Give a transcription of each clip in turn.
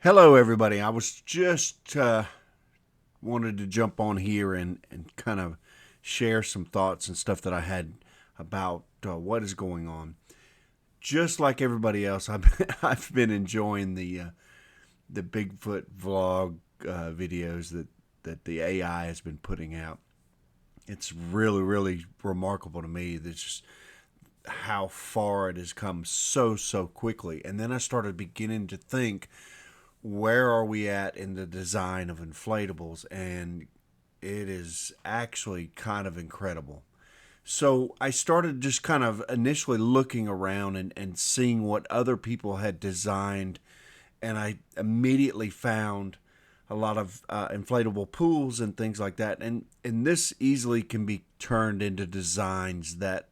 Hello, everybody. I was just wanted to jump on here and kind of share some thoughts and stuff that I had about what is going on. Just like everybody else, I've been enjoying the Bigfoot vlog videos that the AI has been putting out. It's really remarkable to me. That's just how far it has come so quickly. And then I started beginning to think, where are we at in the design of inflatables? And it is actually kind of incredible. So I started just kind of initially looking around and seeing what other people had designed, and I immediately found a lot of inflatable pools and things like that. And this easily can be turned into designs that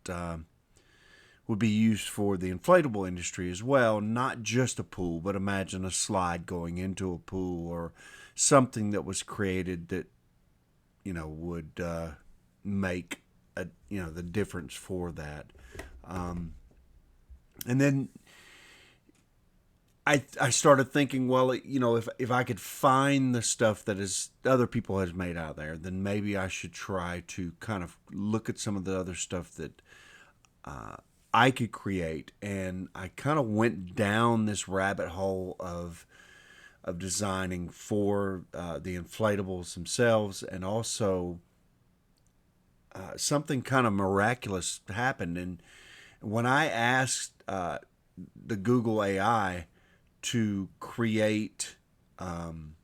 would be used for the inflatable industry as well, not just a pool, but imagine a slide going into a pool or something that was created that would make the difference for that. Um, and then I started thinking, well, if I could find the stuff that is other people has made out there, then maybe I should try to kind of look at some of the other stuff that uh, I could create. And I kind of went down this rabbit hole of designing for the inflatables themselves, and also something kind of miraculous happened. And when I asked the Google AI to create um,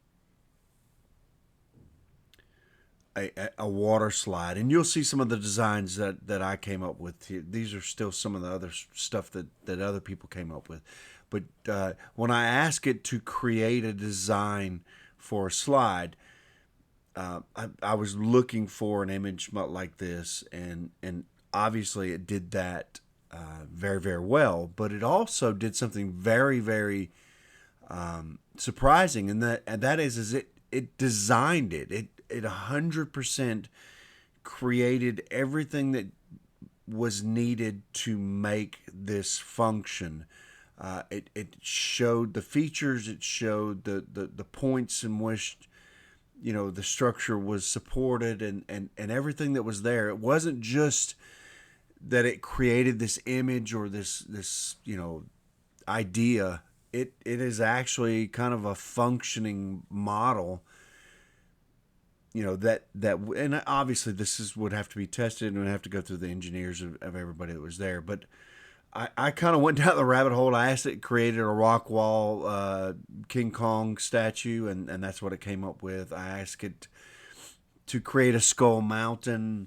a water slide, and you'll see some of the designs that I came up with. These are still some of the other stuff that other people came up with. But when I ask it to create a design for a slide, I was looking for an image like this, and obviously it did that very well. But it also did something very surprising, and that is it designed it 100% created everything that was needed to make this function. It showed the features, it showed the points in which the structure was supported, and everything that was there. It wasn't just that it created this image or this idea. It is actually kind of a functioning model, that and obviously this would have to be tested and would have to go through the engineers of everybody that was there. But I kind of went down the rabbit hole. I asked it, created a rock wall King Kong statue, and that's what it came up with. I asked it to create a skull mountain,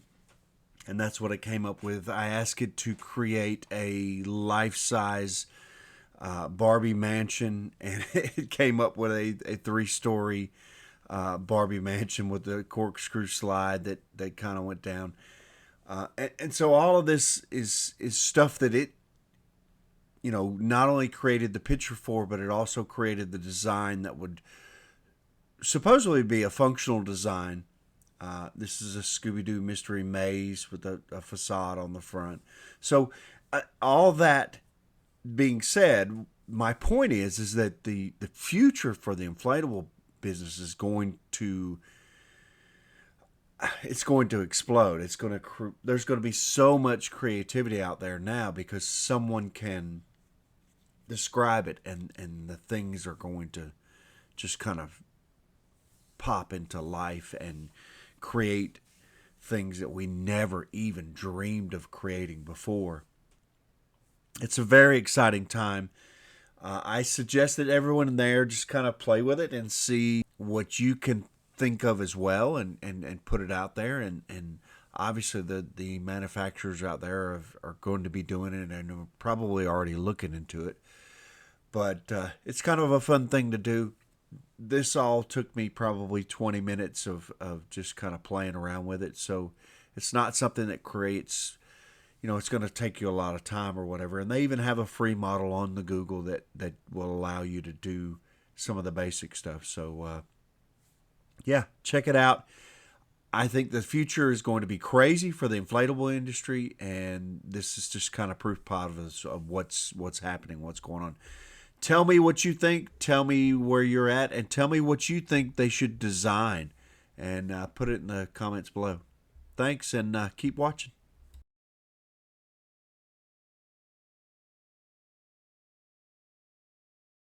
and that's what it came up with. I asked it to create a life-size Barbie mansion, and it came up with a three-story Barbie mansion with the corkscrew slide that kind of went down. And so all of this is stuff that it not only created the picture for, but it also created the design that would supposedly be a functional design. This is a Scooby-Doo mystery maze with a facade on the front. So all that being said, my point is that the future for the inflatable business is going to explode. There's going to be so much creativity out there now because someone can describe it, and the things are going to just kind of pop into life and create things that we never even dreamed of creating before. It's a very exciting time. I suggest that everyone there just kind of play with it and see what you can think of as well, and put it out there. And obviously the manufacturers out there are going to be doing it and are probably already looking into it. But it's kind of a fun thing to do. This all took me probably 20 minutes of just kind of playing around with it. So it's not something that creates, it's going to take you a lot of time or whatever. And they even have a free model on the Google that will allow you to do some of the basic stuff. So, yeah, check it out. I think the future is going to be crazy for the inflatable industry, and this is just kind of proof positive of what's happening, what's going on. Tell me what you think. Tell me where you're at, and tell me what you think they should design. And put it in the comments below. Thanks, and keep watching.